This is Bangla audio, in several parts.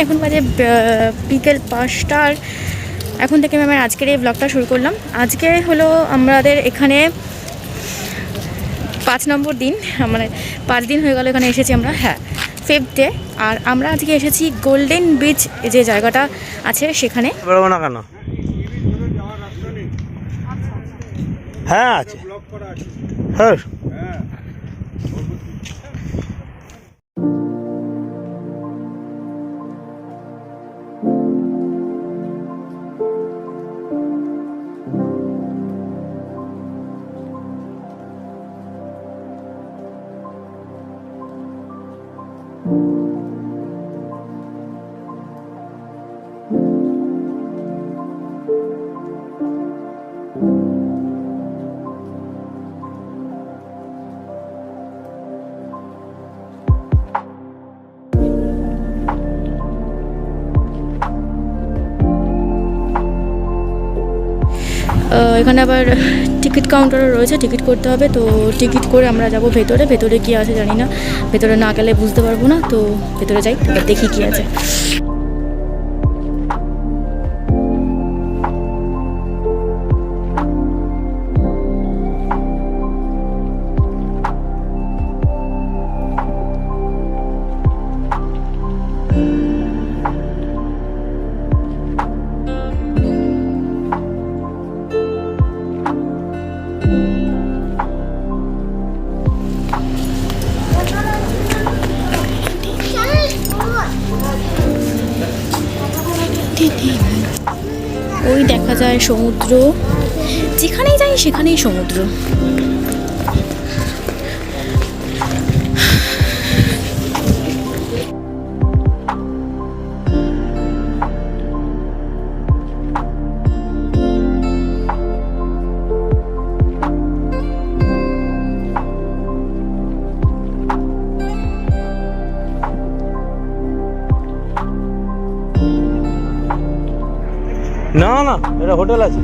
এখন বাজে বিকেল 5টা। এখন থেকে আমি আজকের এই ব্লগটা শুরু করলাম। আজকে হলো আমাদের এখানে 5 নম্বর দিন, মানে 5 দিন হয়ে গেল এখানে এসেছি আমরা। হ্যাঁ, 5th ডে। আর আমরা আজকে এসেছি গোল্ডেন বিচ যে জায়গাটা আছে সেখানে। বেরোবো না কেন? হ্যাঁ আছে, হ্যাঁ। এখানে আবার টিকিট কাউন্টারও রয়েছে, টিকিট করতে হবে। তো টিকিট করে আমরা যাব ভেতরে। ভেতরে কী আছে জানি না, ভেতরে না গেলে বুঝতে পারবো না। তো ভেতরে যাই, এবার দেখি কী আছে। ওই দেখা যায় সমুদ্র, যেখানেই যাই সেখানেই সমুদ্র। না না, এটা হোটেল আছে।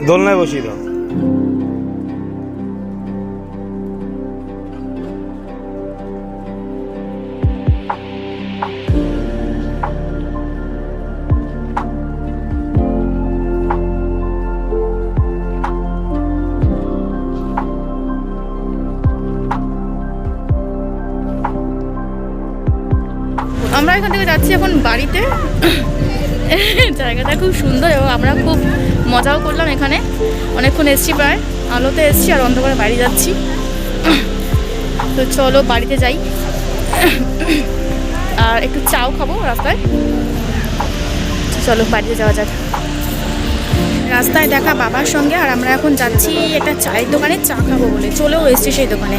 দোলনায় বসিয়ে দাও। আমরা এখান থেকে যাচ্ছি এখন বাড়িতে। জায়গাটা খুব সুন্দর এবং আমরা খুব মজাও করলাম এখানে। অনেকক্ষণ এসছি, প্রায় আলোতে এসছি আর অন্ধকারে বাড়ি যাচ্ছি। তো চলো বাড়িতে যাই, আর একটু চাও খাবো রাস্তায়। চলো বাড়িতে যাওয়া যাক। রাস্তায় দেখা বাবার সঙ্গে, আর আমরা এখন যাচ্ছি একটা চায়ের দোকানে চা খাবো বলে। চলেও এসছি সেই দোকানে।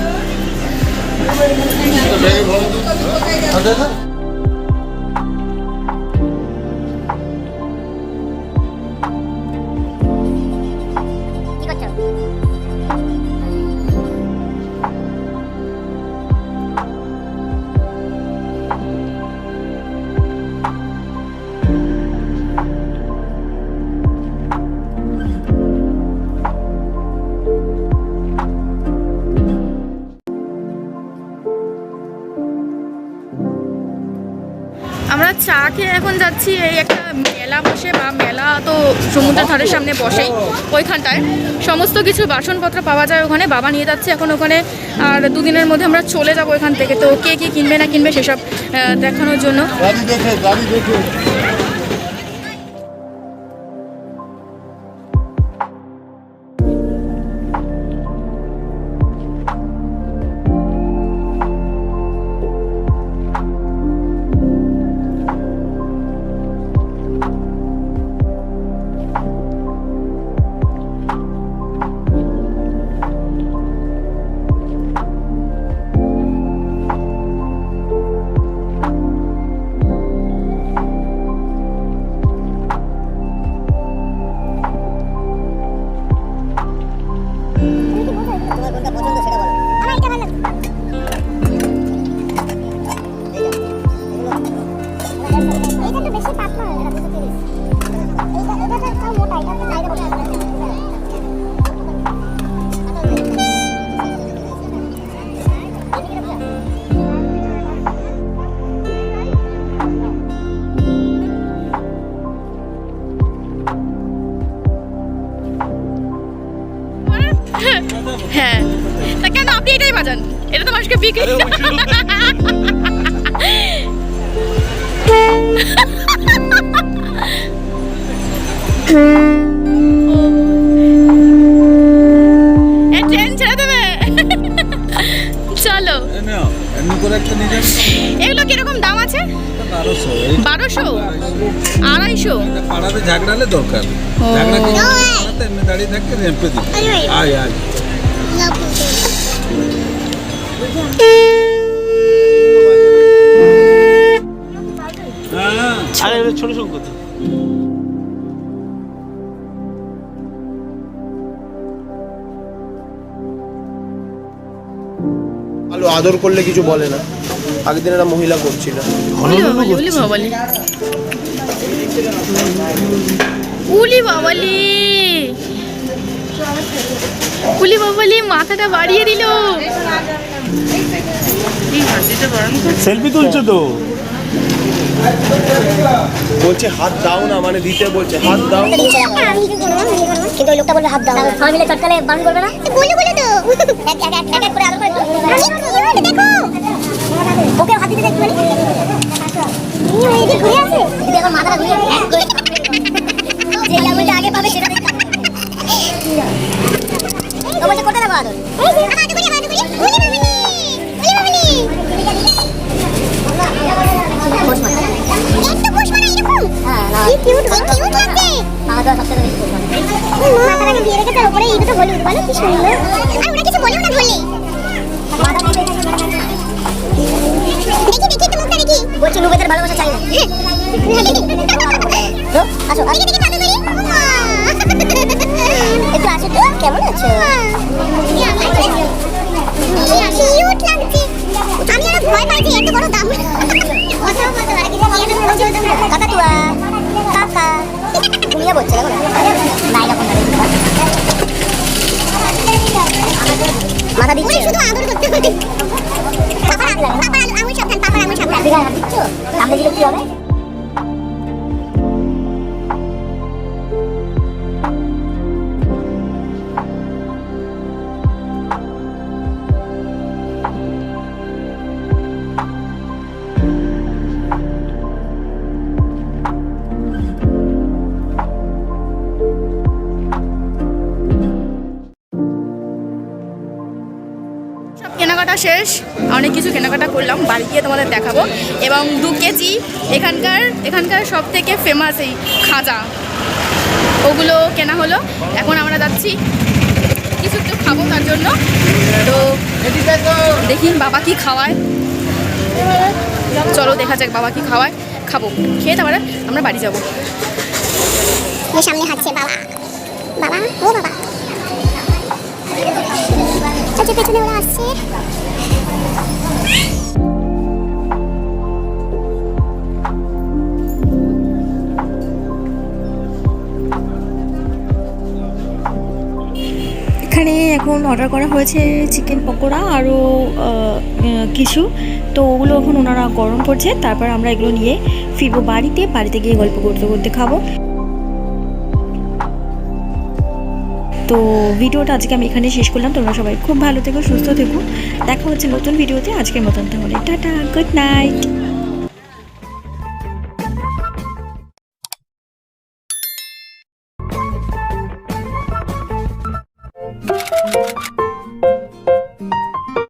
চা খেয়ে এখন যাচ্ছি এই একটা মেলা বসে, বা মেলা তো সমুদ্রের ধারের সামনে বসেই, ওইখানটায় সমস্ত কিছু বাসনপত্র পাওয়া যায় ওখানে। বাবা নিয়ে যাচ্ছে এখন ওখানে, আর দুদিনের মধ্যে আমরা চলে যাবো এখান থেকে। তো কে কী কিনবে না কিনবে সেসব দেখানোর জন্য। হ্যাঁ, তা কেন আপনি এটাই বাজান? এটা তো মানুষকে বিক্রি। ট্রেন ছেড়ে দেবে। চলো, এগুলো কিরকম দাম আছে? 1200 250 পাড়াতে ঝাগড়ালে দরকার, ঝাগড়া কি এমনি দাঁড়িয়ে থাকতে রেম্পে দিই। আয় আয় আরে ছোট ছোট কথা। ভালো আদর করলে কিছু বলে না। আগের দিন একটা মহিলা করছিল। উলি বাবালি, উলি বাবালি, উলি বাবালি, মাথাটা বাড়িয়ে দিল। সেলফি তুলছো তো? বলছে হাত দাও না, মানে দিতে বলছে হাত দাও। কিন্তু ওই লোকটা বলবে হাত দাও, সবাই মিলে চটকালে বারণ করবে না? বলে বলে তো এক এক এক এক করে আদর করে দেখো, ওকে হাত দিতে দেখতে পারি। এই যে ঘুরে আছে, দেখো মাথাটা ঘুরে আছে, যে আঙুলটা আগে পাবে সেটা দেখতে হবে। ও বলছে করতে দেবো আদর। আদর করি, আদর করি, বলে বাবলি, বলে বাবলি। পোষ মারা, একটু পোষ মারা এরকম। হ্যাঁ, কি কিউট, কিউট লাগছে। মাথা সবচেয়ে বেশি পোষ মারা। মাথাটাকে দিয়ে রেখে তার উপরে এই দুটো হলুদ, বলো কি সুন্দর। আর ওরা কিছু বলেও না ধরলে। দেখি দেখি তো মুখটা দেখি। বলছি নুবেদের ভালোবাসা চাই না। তো আসো, দেখি দেখি ভালো করি। একটু আসো তো, কেমন আছো? কিউট লাগছে। আমি আর ভয় পাইছি, এত বড় দাম। কথাও বলতে পারে কিন্তু কাকা তুয়া কাকা তুমিও বলছো না না এরকম মাথা দিচ্ছি, শুধু আদর করতে হবে। পাপার আঙুল সাবধান, পাপার আঙুল সাবধান। দিচ্ছ সামনে দিলে কি হবে? কেনাকাটা শেষ, অনেক কিছু কেনাকাটা করলাম, বাড়ি গিয়ে তোমাদের দেখাবো। এবং 2 কেজি এখানকার সব থেকে ফেমাস এই খাজা, ওগুলো কেনা হলো। এখন আমরা যাচ্ছি কিছু একটু খাবো তার জন্য। তো দেখি বাবা কি খাওয়ায়, চলো দেখা যাক বাবা কি খাওয়ায়। খাবো, খেয়ে তারপরে আমরা বাড়ি যাবো। সামনে হাঁটছে বাবা, বাবা ও বাবা, আচ্ছা পেছনে ওরা আসছে। এখানে এখন অর্ডার করা হয়েছে চিকেন পকোড়া আরও কিছু। তো ওগুলো এখন ওনারা গরম করছে, তারপর আমরা এগুলো নিয়ে ফিরবো বাড়িতে। বাড়িতে গিয়ে গল্প করতে করতে খাবো। তো ভিডিওটা আজকে আমি এখানে শেষ করলাম। তোমরা সবাই খুব ভালো থেকো, সুস্থ থেকো। দেখা হচ্ছে নতুন ভিডিওতে। আজকের মতন তাহলে টাটা, গুড নাইট।